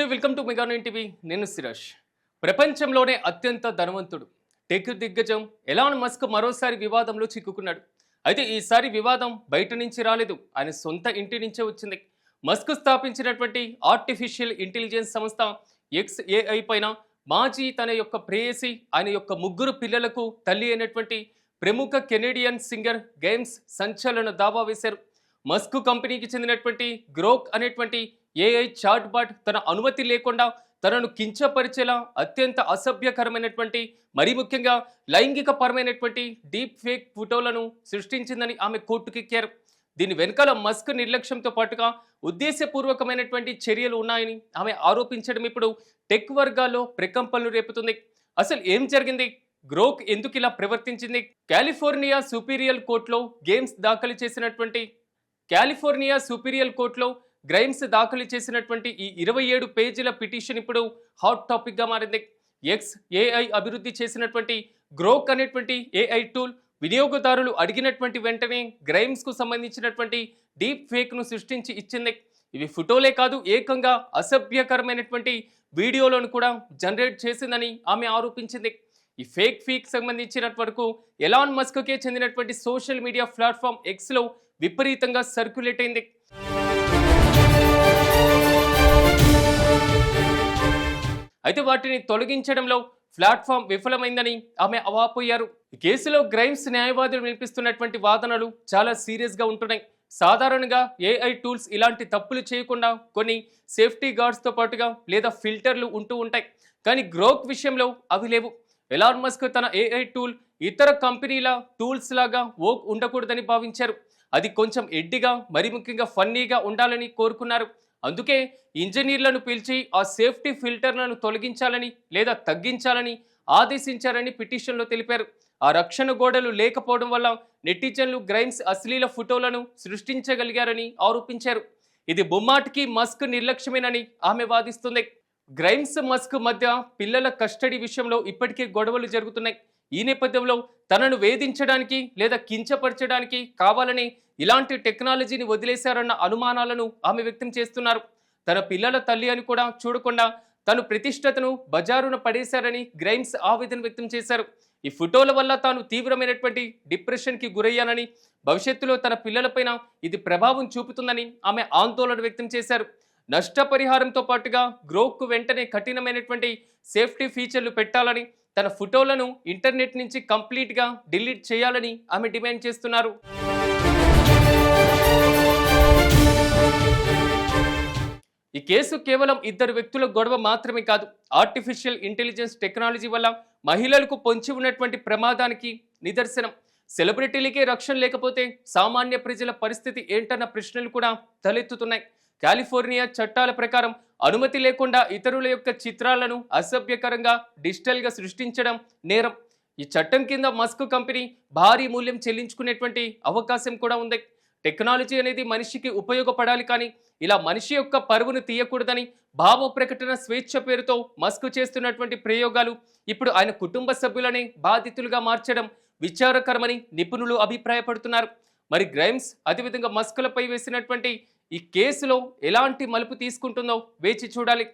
నమస్తే, welcome to మెగా9 TV. నేను సిరాష్. ప్రపంచంలోనే అత్యంత ధనవంతుడు టెక్ దిగ్గజం ఎలాన్ మస్క్ మరోసారి వివాదంలో చిక్కుకున్నాడు. అయితే ఈసారి వివాదం బయట నుంచి రాలేదు, ఆయన సొంత ఇంటి నుంచే వచ్చింది. మస్క్ స్థాపించినటువంటి ఆర్టిఫిషియల్ ఇంటెలిజెన్స్ సంస్థ XAI పైన మాజీ తన యొక్క ప్రేయసి, ఆయన యొక్క ముగ్గురు పిల్లలకు తల్లి అయినటువంటి ప్రముఖ కెనేడియన్ సింగర్ గేమ్స్ సంచలన దావా వేశారు. మస్క్ కంపెనీకి చెందినటువంటి గ్రోక్ అనేటువంటి AI చాట్ బాట్ తన అనుమతి లేకుండా తనను కించపరిచేలా అత్యంత అసభ్యకరమైనటువంటి, మరీ ముఖ్యంగా లైంగిక పరమైనటువంటి డీప్ ఫేక్ ఫోటోలను సృష్టించిందని ఆమె కోర్టుకెక్కారు. దీని వెనకాల మస్క్ నిర్లక్ష్యంతో పాటుగా ఉద్దేశపూర్వకమైనటువంటి చర్యలు ఉన్నాయని ఆమె ఆరోపించడం ఇప్పుడు టెక్ వర్గాల్లో ప్రకంపనలు రేపుతుంది. అసలు ఏం జరిగింది? గ్రోక్ ఎందుకు ఇలా ప్రవర్తించింది? కాలిఫోర్నియా సుపీరియర్ కోర్టులో గ్రైమ్స్ దాఖలు చేసినటువంటి ఈ 27 పేజీల పిటిషన్ ఇప్పుడు హాట్ టాపిక్ గా మారింది. XAI అభివృద్ధి చేసినటువంటి గ్రోక్ అనేటువంటి AI టూల్ వినియోగదారులు అడిగినటువంటి వెంటనే గ్రైమ్స్ కు సంబంధించినటువంటి డీప్ ఫేక్ ను సృష్టించి ఇచ్చింది. ఇవి ఫోటోలే కాదు, ఏకంగా అసభ్యకరమైనటువంటి వీడియోలను కూడా జనరేట్ చేసిందని ఆమె ఆరోపించింది. ఈ ఫేక్ సంబంధించినటువంటి వరకు ఎలాన్ మస్క్ కే చెందినటువంటి సోషల్ మీడియా ప్లాట్ఫామ్ X లో విపరీతంగా సర్క్యులేట్ అయింది. అయితే వాటిని తొలగించడంలో ప్లాట్ఫామ్ విఫలమైందని ఆమె అవాపోయారు. ఈ కేసులో గ్రైమ్స్ న్యాయవాదులు వినిపిస్తున్నటువంటి వాదనలు చాలా సీరియస్ గా ఉంటున్నాయి. సాధారణంగా AI టూల్స్ ఇలాంటి తప్పులు చేయకుండా కొన్ని సేఫ్టీ గార్డ్స్ తో పాటుగా లేదా ఫిల్టర్లు ఉంటూ ఉంటాయి. కానీ గ్రోక్ విషయంలో అవి లేవు. ఎలాన్ మస్క్ తన AI టూల్ ఇతర కంపెనీల టూల్స్ లాగా ఉండకూడదని భావించారు. అది కొంచెం ఎడ్డిగా, మరీ ముఖ్యంగా ఫన్నీగా ఉండాలని కోరుకున్నారు. అందుకే ఇంజనీర్లను పిలిచి ఆ సేఫ్టీ ఫిల్టర్లను తొలగించాలని లేదా తగ్గించాలని ఆదేశించారని పిటిషన్లో తెలిపారు. ఆ రక్షణ గోడలు లేకపోవడం వల్ల నెటిజన్లు గ్రైమ్స్ అశ్లీల ఫోటోలను సృష్టించగలిగారని ఆరోపించారు. ఇది బొమ్మాటికి మస్క్ నిర్లక్ష్యమేనని ఆమె వాదిస్తుంది. గ్రైమ్స్ మస్క్ మధ్య పిల్లల కస్టడీ విషయంలో ఇప్పటికే గొడవలు జరుగుతున్నాయి. ఈ నేపథ్యంలో తనను వేధించడానికి లేదా కించపరచడానికి కావాలని ఇలాంటి టెక్నాలజీని వదిలేశారన్న అనుమానాలను ఆమె వ్యక్తం చేస్తున్నారు. తన పిల్లల తల్లి అని కూడా చూడకుండా తను ప్రతిష్టతను బజారున పడేశారని గ్రైమ్స్ ఆవేదన వ్యక్తం చేశారు. ఈ ఫోటోల వల్ల తాను తీవ్రమైనటువంటి డిప్రెషన్కి గురయ్యానని, భవిష్యత్తులో తన పిల్లలపైన ఇది ప్రభావం చూపుతుందని ఆమె ఆందోళన వ్యక్తం చేశారు. నష్టపరిహారంతో పాటుగా గ్రోక్కు వెంటనే కఠినమైనటువంటి సేఫ్టీ ఫీచర్లు పెట్టాలని, తన ఫోటోలను ఇంటర్నెట్ నుంచి కంప్లీట్గా డిలీట్ చేయాలని ఆమె డిమాండ్ చేస్తున్నారు. ఈ కేసు కేవలం ఇద్దరు వ్యక్తుల గొడవ మాత్రమే కాదు, ఆర్టిఫిషియల్ ఇంటెలిజెన్స్ టెక్నాలజీ వల్ల మహిళలకు పొంచి ఉన్నటువంటి ప్రమాదానికి నిదర్శనం. సెలబ్రిటీలకే రక్షణ లేకపోతే సామాన్య ప్రజల పరిస్థితి ఏంటన్న ప్రశ్నలు కూడా తలెత్తుతున్నాయి. కాలిఫోర్నియా చట్టాల ప్రకారం అనుమతి లేకుండా ఇతరుల యొక్క చిత్రాలను అసభ్యకరంగా డిజిటల్గా సృష్టించడం నేరం. ఈ చట్టం కింద మస్క్ కంపెనీ భారీ మూల్యం చెల్లించుకునేటువంటి అవకాశం కూడా ఉంది. టెక్నాలజీ అనేది మనిషికి ఉపయోగపడాలి, కానీ ఇలా మనిషి యొక్క పరువును తీయకూడదని భావ ప్రకటన స్వేచ్ఛ పేరుతో మస్క్ చేస్తున్నటువంటి ప్రయోగాలు ఇప్పుడు ఆయన కుటుంబ సభ్యులని బాధితులుగా మార్చడం విచారకరమని నిపుణులు అభిప్రాయపడుతున్నారు. మరి గ్రైమ్స్ అదేవిధంగా మస్క్లపై వేసినటువంటి ఈ కేసులో ఎలాంటి మలుపు తీసుకుంటుందో వేచి చూడాలి.